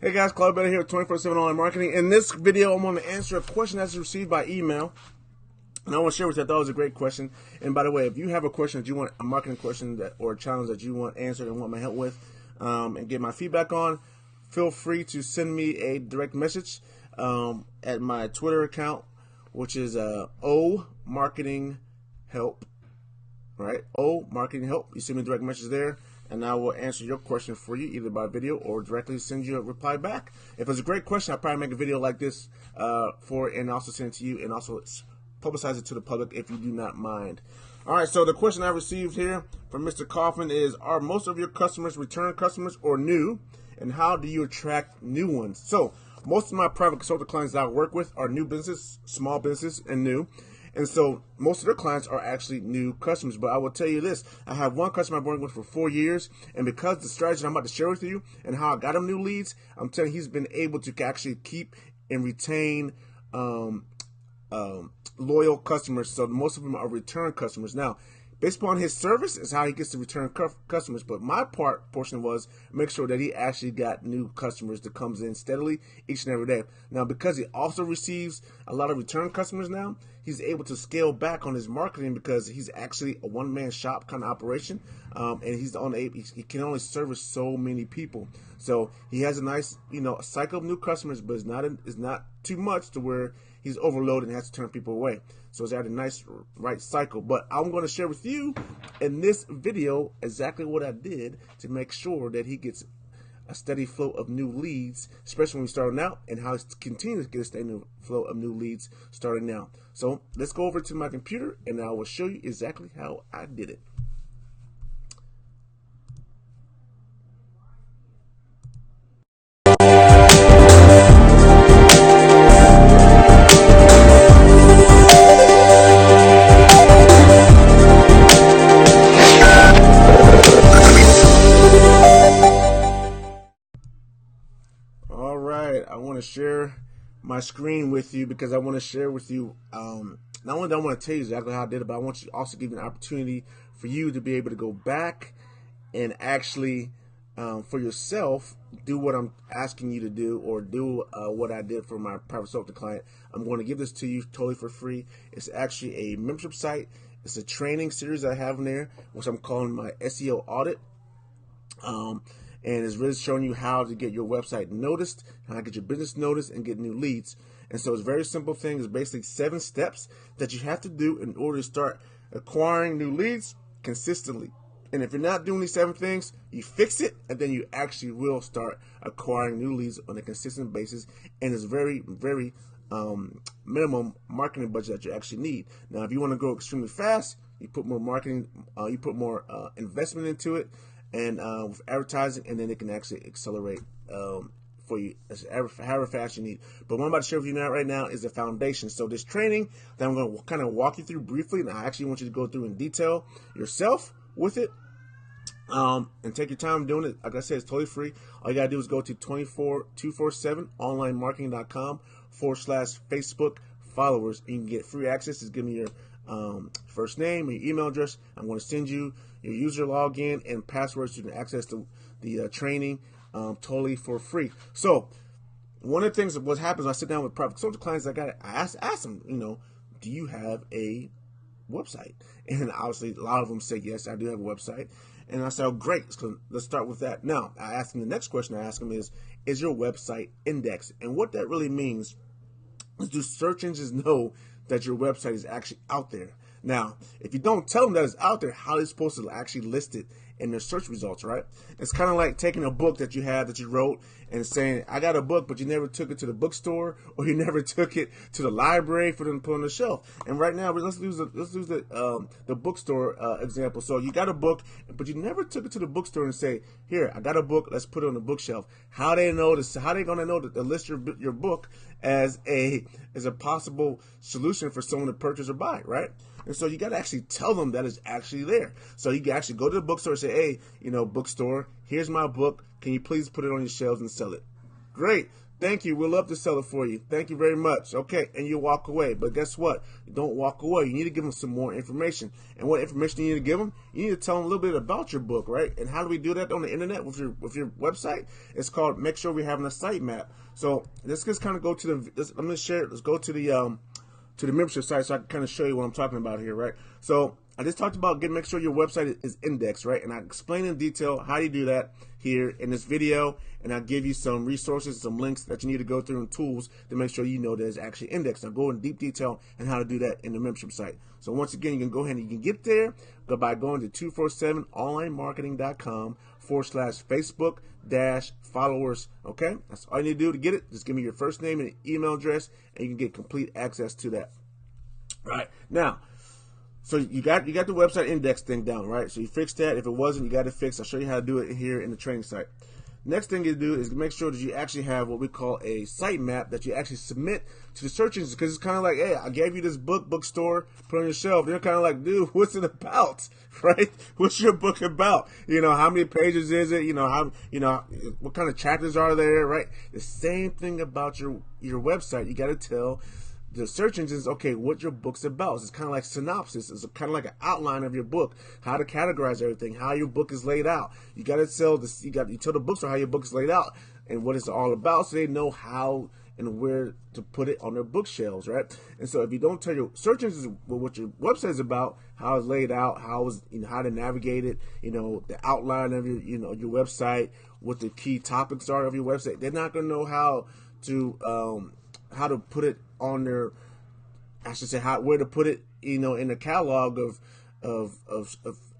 Hey guys, Claude Better here with 24/7 Online Marketing. In this video, I'm going to answer a question that's received by email. And I want to share with you, I thought it was a great question. And by the way, if you have a question that you want, a marketing question or a challenge that you want answered and want my help with, and get my feedback on, feel free to send me a direct message at my Twitter account, which is O Marketing Help. Right? O Marketing Help. You send me a direct message there, and I will answer your question for you either by video or directly send you a reply back. If it's a great question, I'll probably make a video like this for it and also send it to you and also publicize it to the public if you do not mind. All right, so the question I received here from Mr. Kaufman is, are most of your customers return customers or new, and how do you attract new ones? So most of my private consultant clients that I work with are new business, small business, and new. And so most of their clients are actually new customers. But I will tell you this, I have one customer I've been working with for 4 years, and because the strategy I'm about to share with you and how I got him new leads, I'm telling you he's been able to actually keep and retain loyal customers. So most of them are return customers. Now, based upon his service is how he gets to return customers. But my portion was make sure that he actually got new customers that comes in steadily each and every day. Now, because he also receives a lot of return customers now, he's able to scale back on his marketing because he's actually a one-man shop kind of operation, and he can only service so many people. So he has a nice, cycle of new customers, but it's not too much to where he's overloaded and has to turn people away. So it's at a nice right cycle. But I'm going to share with you in this video exactly what I did to make sure that he gets a steady flow of new leads, especially when he's starting out, and how he continues to get a steady flow of new leads starting now. So let's go over to my computer and I will show you exactly how I did it. All right, I want to share my screen with you because I want to share with you, not only do I want to tell you exactly how I did it, but I want you to also give you an opportunity for you to be able to go back and actually, for yourself, do what I'm asking you to do, or do what I did for my private consultant client. I'm going to give this to you totally for free. It's actually a membership site. It's a training series I have in there, which I'm calling my SEO audit. And it's really showing you how to get your website noticed, how to get your business noticed, and get new leads. And so it's a very simple thing. It's basically 7 steps that you have to do in order to start acquiring new leads consistently. And if you're not doing these 7 things, you fix it, and then you actually will start acquiring new leads on a consistent basis. And it's very, very minimum marketing budget that you actually need. Now, if you want to grow extremely fast, you put more marketing, you put more investment into it, and with advertising, and then it can actually accelerate for you however fast you need. But what I'm about to share with you right now is the foundation. So this training that I'm going to kind of walk you through briefly, and I actually want you to go through in detail yourself with it, and take your time doing it. Like I said, it's totally free. All you got to do is go to 247onlinemarketing.com/Facebook followers, and you can get free access. Just give me your first name, your email address. I'm going to send you your user login and passwords so you can access the training totally for free. So one of the things that what happens when I sit down with private consultant clients, I ask them, do you have a website? And obviously a lot of them say yes, I do have a website. And I said, oh, great, so let's start with that. Now I ask them, the next question I ask them is your website indexed? And what that really means is, do search engines know that your website is actually out there? Now, if you don't tell them that it's out there, how are they supposed to actually list it in their search results, right? It's kind of like taking a book that you wrote and saying, I got a book, but you never took it to the bookstore, or you never took it to the library for them to put on the shelf. And right now, let's use the bookstore example. So you got a book, but you never took it to the bookstore and say, here, I got a book, let's put it on the bookshelf. How they know this? How they gonna know that to list your book as a possible solution for someone to purchase or buy, right? And so you got to actually tell them that it's actually there. So you can actually go to the bookstore and say, hey, bookstore, here's my book. Can you please put it on your shelves and sell it? Great. Thank you. We'll love to sell it for you. Thank you very much. Okay, and you walk away. But guess what? You don't walk away. You need to give them some more information. And what information you need to give them? You need to tell them a little bit about your book, right? And how do we do that on the internet with your website? It's called make sure we're having a sitemap. So let's just kind of go to the. Let's go to the membership site so I can kind of show you what I'm talking about here, right? So I just talked about make sure your website is indexed, right? And I explain in detail how you do that here in this video, and I'll give you some resources, some links that you need to go through and tools to make sure you know that it's actually indexed. I'll go in deep detail on how to do that in the membership site. So once again, you can go ahead and you can get there by going to 247onlinemarketing.com/Facebook-followers. Okay, that's all you need to do to get it. Just give me your first name and email address, and you can get complete access to that. All right, now. So you got the website index thing down, right? So you fixed that. If it wasn't, you got it fixed. I'll show you how to do it here in the training site. Next thing you do is make sure that you actually have what we call a site map that you actually submit to the search engines, because it's kind of like, hey, I gave you this bookstore, put it on your shelf. They're kind of like, dude, what's it about, right? What's your book about? You know, how many pages is it? You know, what kind of chapters are there, right? The same thing about your website. You got to tell the search engines, okay, what your book's about. It's kind of like synopsis. It's kind of like an outline of your book, how to categorize everything, how your book is laid out. You got to tell you tell the bookstore how your book is laid out and what it's all about, so they know how and where to put it on their bookshelves, right? And so if you don't tell your search engines what your website is about, how it's laid out, how to navigate it, the outline of your your website, what the key topics are of your website, they're not going to know how to put it on their, I should say, where to put it, in the catalog of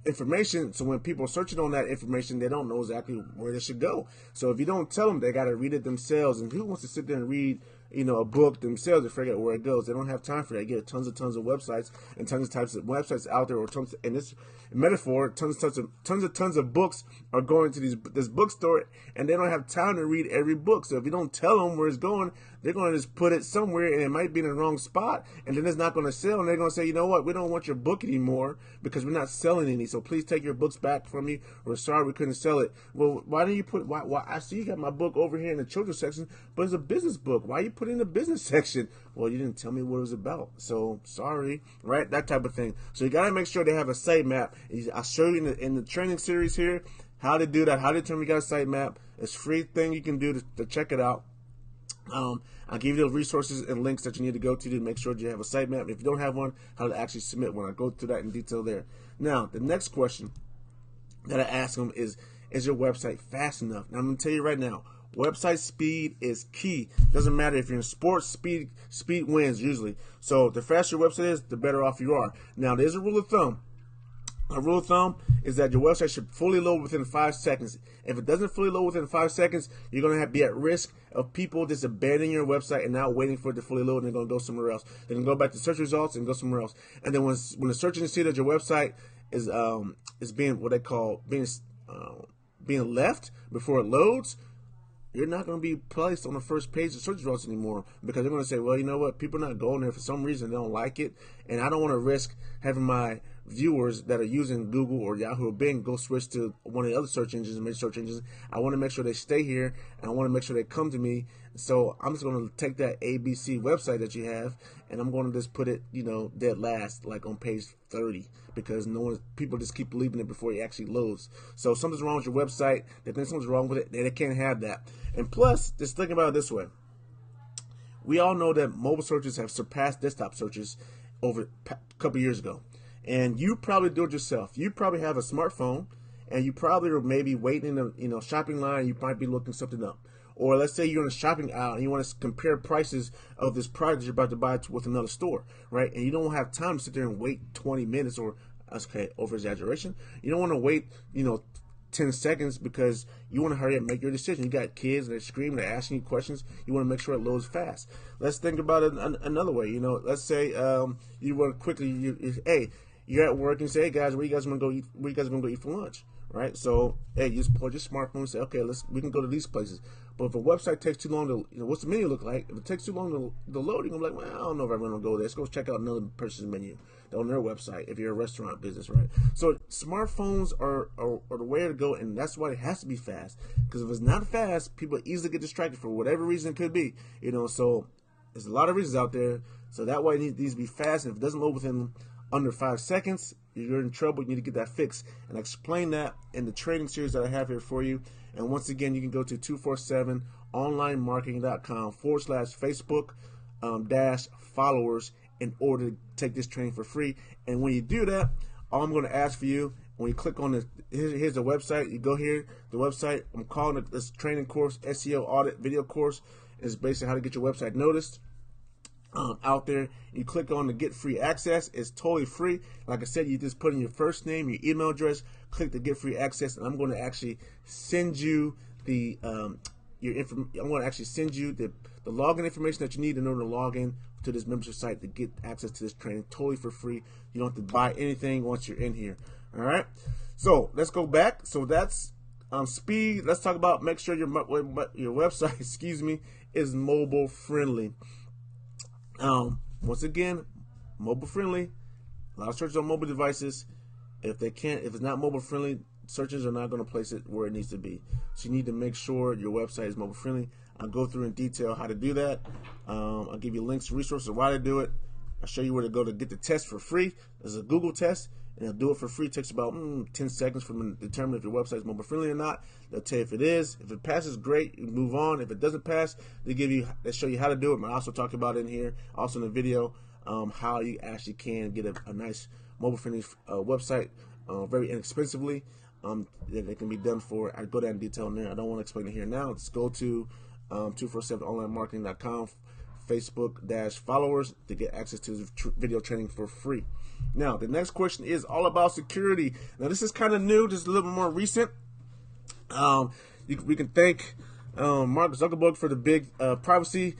information. So when people are searching on that information, they don't know exactly where they should go. So if you don't tell them, they got to read it themselves. And who wants to sit there and read, a book themselves to figure out where it goes? They don't have time for that. You get tons of websites and tons of types of websites out there, or tons, in this metaphor, tons of books are going to this bookstore, and they don't have time to read every book. So if you don't tell them where it's going, they're going to just put it somewhere, and it might be in the wrong spot, and then it's not going to sell, and they're going to say, you know what, we don't want your book anymore because we're not selling any, so please take your books back from me. We're sorry we couldn't sell it. Well, why didn't you why I see you got my book over here in the children's section, but it's a business book. Why you put it in the business section? Well, you didn't tell me what it was about, so sorry, right? That type of thing. So you got to make sure they have a site map. I'll show you in the training series here how to do that, how to determine you got a site map. It's a free thing you can do to check it out. I'll give you the resources and links that you need to go to make sure that you have a site map. If you don't have one, how to actually submit one. I'll go through that in detail there. Now, the next question that I ask them is your website fast enough? Now, I'm going to tell you right now, website speed is key. Doesn't matter if you're in sports, speed wins usually. So the faster your website is, the better off you are. Now, there's a rule of thumb. A rule of thumb is that your website should fully load within 5 seconds. If it doesn't fully load within 5 seconds, you're going to be at risk of people just abandoning your website and not waiting for it to fully load, and they're going to go somewhere else. They're going to go back to search results and go somewhere else. And then when the search engine see that your website is being what they call being left before it loads, you're not going to be placed on the first page of search results anymore, because they're going to say, well, you know what, people are not going there for some reason. They don't like it, and I don't want to risk having my viewers that are using Google or Yahoo or Bing go switch to one of the other search engines and major search engines. I want to make sure they stay here, and I want to make sure they come to me. So I'm just going to take that ABC website that you have, and I'm going to just put it, dead last, like on page 30, because people just keep leaving it before it actually loads. So something's wrong with your website. They think something's wrong with it. They can't have that. And plus, just think about it this way. We all know that mobile searches have surpassed desktop searches over a couple years ago. And you probably do it yourself. You probably have a smartphone, and you probably are maybe waiting in a shopping line. You might be looking something up. Or let's say you're in a shopping aisle and you want to compare prices of this product you're about to buy with another store, right? And you don't have time to sit there and wait 20 minutes, or, okay, over exaggeration. You don't want to wait, 10 seconds because you want to hurry up and make your decision. You got kids, they're screaming, they're asking you questions. You want to make sure it loads fast. Let's think about it another way. Let's say you want to quickly, hey, you're at work and say, hey guys, where you guys want to go eat? Where you guys going to go eat for lunch? right? So hey, you just pull your smartphone and say, okay, we can go to these places. But if a website takes too long to, what's the menu look like? If it takes too long to load, you're gonna be like, well, I don't know if I'm gonna go there. Let's go check out another person's menu on their website if you're a restaurant business, right? So smartphones are the way to go, and that's why it has to be fast. Because if it's not fast, people easily get distracted for whatever reason it could be, So there's a lot of reasons out there. So that way it needs to be fast, and if it doesn't load within under 5 seconds, you're in trouble. You need to get that fixed. And I explain that in the training series that I have here for you. And once again, you can go to 247onlinemarketing.com/Facebook -followers in order to take this training for free. And when you do that, all I'm going to ask for you, when you click on here's the website, you go here, the website, I'm calling it this training course, SEO Audit Video Course. Is basically how to get your website noticed out there. You click on the get free access. It's totally free. Like I said, you just put in your first name, your email address, click the get free access, and I'm going to actually send you the I'm going to actually send you the login information that you need in order to log in to this membership site to get access to this training totally for free. You don't have to buy anything once you're in here. All right. So let's go back. So that's speed. Let's talk about make sure your website, excuse me, is mobile friendly. Once again, mobile friendly. A lot of searches on mobile devices. If it's not mobile friendly, searches are not going to place it where it needs to be. So you need to make sure your website is mobile friendly. I'll go through in detail how to do that. I'll give you links, resources, why to do it. I'll show you where to go to get the test for free. There's a Google test, and they'll do it for free. It takes about 10 seconds for them to determine if your website is mobile friendly or not. They'll tell you if it is. If it passes, great, you move on. If it doesn't pass, they show you how to do it. I also talk about it in here, also in the video, how you actually can get a nice mobile friendly website very inexpensively. That it can be done for. I go down in detail in there. I don't want to explain it here now. Let's go to 247onlinemarketing.com Facebook -followers to get access to the video training for free. Now, the next question is all about security. Now, this is kind of new, just a little bit more recent. We can thank Mark Zuckerberg for the big privacy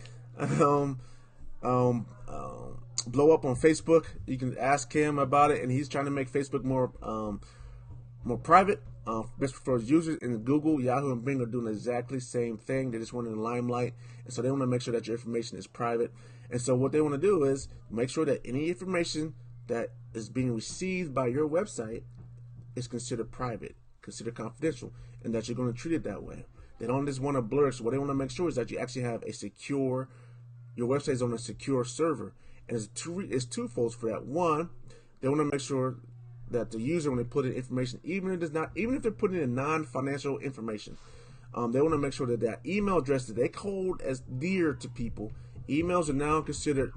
blow up on Facebook. You can ask him about it, and he's trying to make Facebook more private, best for his users. And Google, Yahoo, and Bing are doing exactly the same thing. They just want in the limelight, and so they want to make sure that your information is private. And so what they want to do is make sure that any information that is being received by your website is considered private, considered confidential, and that you're going to treat it that way. They don't just want to blur. So what they want to make sure is that you actually have your website is on a secure server. And it's twofold for that. One, they want to make sure that the user, when they put in information, even if they're putting in non-financial information, they want to make sure that that email address that they hold as dear to people, emails are now considered,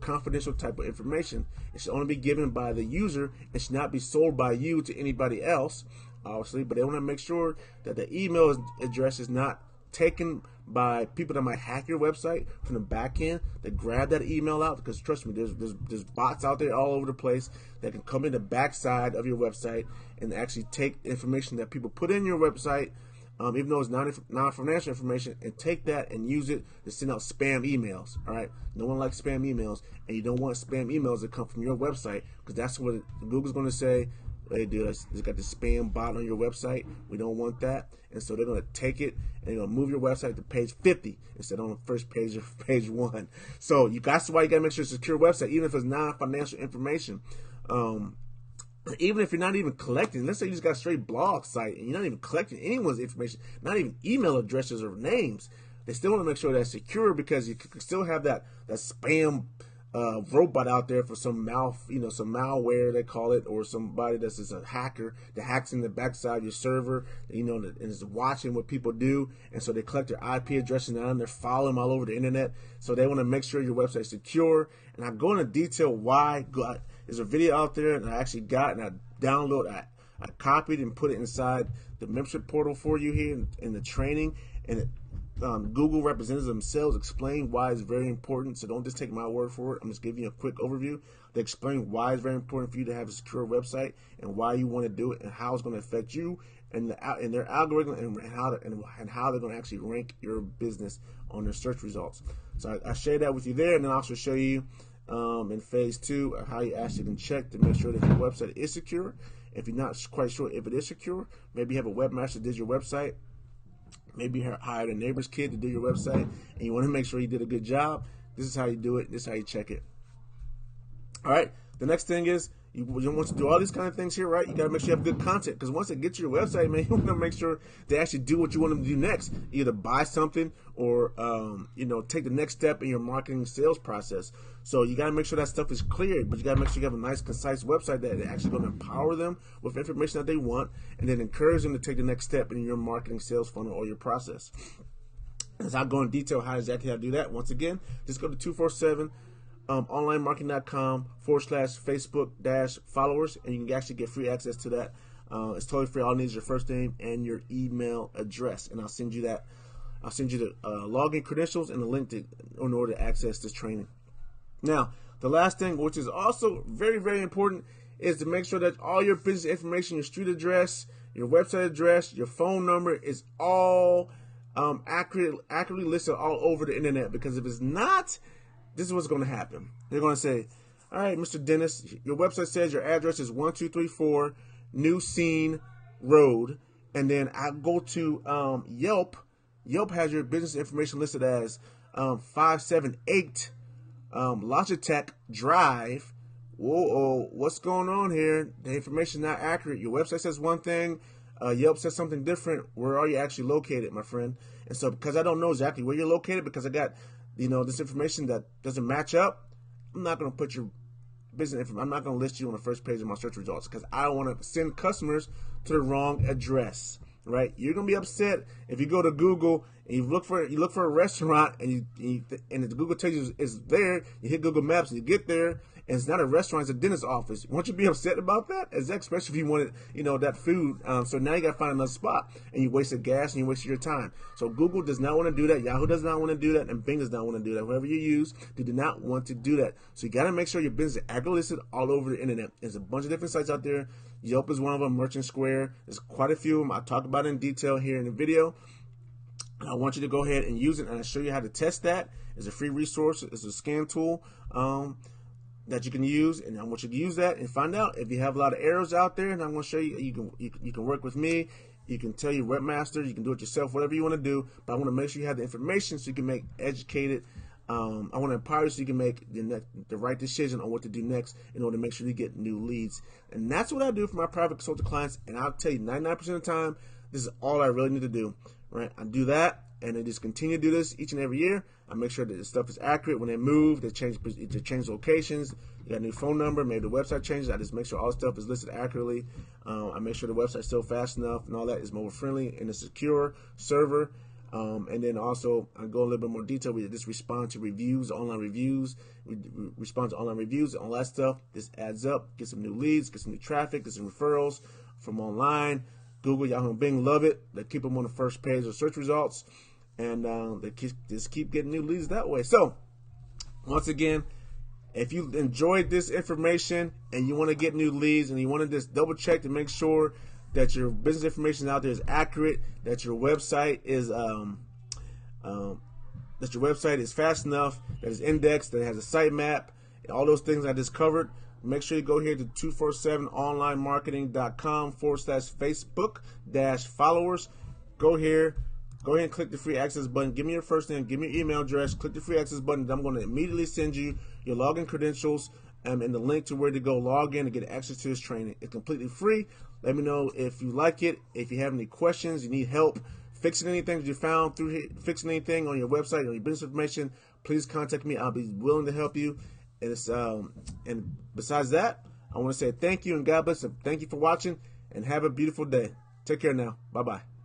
confidential type of information. It should only be given by the user. It should not be sold by you to anybody else, obviously. But they want to make sure that the email address is not taken by people that might hack your website from the back end, that grab that email out, because trust me, there's bots out there all over the place that can come in the backside of your website and actually take information that people put in your website, even though it's non-financial information, and take that and use it to send out spam emails. All right, no one likes spam emails, and you don't want spam emails that come from your website, because that's what Google's going to say. They do. It's got the spam bot on your website. We don't want that, and so they're going to take it and they're going to move your website to page 50 instead on the first page of page 1. So that's why you got to make sure it's a secure website, even if it's non-financial information. Even if you're not even collecting, let's say you just got a straight blog site and you're not even collecting anyone's information, not even email addresses or names, they still want to make sure that's secure, because you can still have that spam robot out there for some some malware they call it, or somebody that's just a hacker that hacks in the backside of your server, and is watching what people do, and so they collect their IP addresses now and they're following them all over the internet. So they want to make sure your website is secure. And I go into detail why. There's a video out there, and I actually got, and I copied and put it inside the membership portal for you here in the training, and Google representatives themselves explain why it's very important. So don't just take my word for it. I'm just giving you a quick overview. They explain why it's very important for you to have a secure website, and why you want to do it, and how it's going to affect you and their algorithm, and how they're going to actually rank your business on their search results. So I share that with you there, and then I'll also show you in phase 2 how you actually can check to make sure that your website is secure, If you're not quite sure if it is secure, maybe you have a webmaster that did your website. Maybe you hired a neighbor's kid to do your website, and you want to make sure he did a good job. This is how you do it. This is how you check it. All right. The next thing is you want to do all these kind of things here, right? You got to make sure you have good content, because once they get to your website, man, you want to make sure they actually do what you want them to do next. Either buy something or take the next step in your marketing sales process. So you got to make sure that stuff is cleared, but you got to make sure you have a nice, concise website that is actually going to empower them with information that they want, and then encourage them to take the next step in your marketing sales funnel or your process. As I go in detail how exactly how to do that, once again, just go to 247 onlinemarketing.com/Facebook-followers, and you can actually get free access to that. It's totally free. All it needs is your first name and your email address, and I'll send you that. I'll send you the login credentials and the link in order to access this training. Now, the last thing, which is also very, very important, is to make sure that all your business information, your street address, your website address, your phone number is all accurately listed all over the internet. Because if it's not, this is what's going to happen. They're going to say, all right, Mr. Dennis, your website says your address is 1234 New Scene Road. And then I go to Yelp. Yelp has your business information listed as 578 Logitech Drive. Whoa, what's going on here? The information is not accurate. Your website says one thing. Yelp says something different. Where are you actually located, my friend? And so because I don't know exactly where you're located, because I got this information that doesn't match up, I'm not going to put your business information. I'm not going to list you on the first page of my search results, because I don't want to send customers to the wrong address. Right? You're gonna be upset if you go to Google and you look for a restaurant and the Google tells you it's there. You hit Google Maps and you get there and it's not a restaurant, it's a dentist's office. Won't you be upset about that? Especially if you wanted that food. So now you gotta find another spot, and you wasted gas and you wasted your time. So Google does not want to do that. Yahoo does not want to do that, and Bing does not want to do that. Whoever you use, they do not want to do that. So you gotta make sure your business is accurately listed all over the internet. There's a bunch of different sites out there. Yelp is one of them. Merchant Square. There's quite a few of them. I talk about it in detail here in the video. And I want you to go ahead and use it, and I'll show you how to test that. It's a free resource. It's a scan tool that you can use, and I want you to use that and find out if you have a lot of errors out there. And I'm going to show you. You can work with me. You can tell your webmaster. You can do it yourself. Whatever you want to do. But I want to make sure you have the information so you can make educated. I want to empower you so you can make the right decision on what to do next in order to make sure you get new leads. And that's what I do for my private consulting clients. And I'll tell you, 99% of the time, this is all I really need to do. Right? I do that, and I just continue to do this each and every year. I make sure that the stuff is accurate. When they move, they change locations. You got a new phone number. Maybe the website changes. I just make sure all stuff is listed accurately. I make sure the website's still fast enough and all that is mobile friendly and a secure server. And then also, I go a little bit more detail. We just respond to reviews, online reviews. We respond to online reviews and all that stuff. This adds up. Get some new leads, get some new traffic, get some referrals from online. Google, Yahoo, and Bing love it. They keep them on the first page of search results. And they just keep getting new leads that way. So, once again, if you enjoyed this information and you want to get new leads and you want to just double check to make sure that your business information out there is accurate, that your website is fast enough, that it's indexed, that it has a sitemap, all those things I just covered, make sure you go here to 247onlinemarketing.com/Facebook-followers. Go ahead and click the free access button. Give me your first name, give me your email address, click the free access button. I'm going to immediately send you your login credentials and the link to where to go log in and get access to this training. It's completely free. Let me know if you like it. If you have any questions, you need help fixing anything that you found through here, fixing anything on your website or your business information, please contact me. I'll be willing to help you. And besides that, I want to say thank you and God bless. Thank you for watching and have a beautiful day. Take care now. Bye-bye.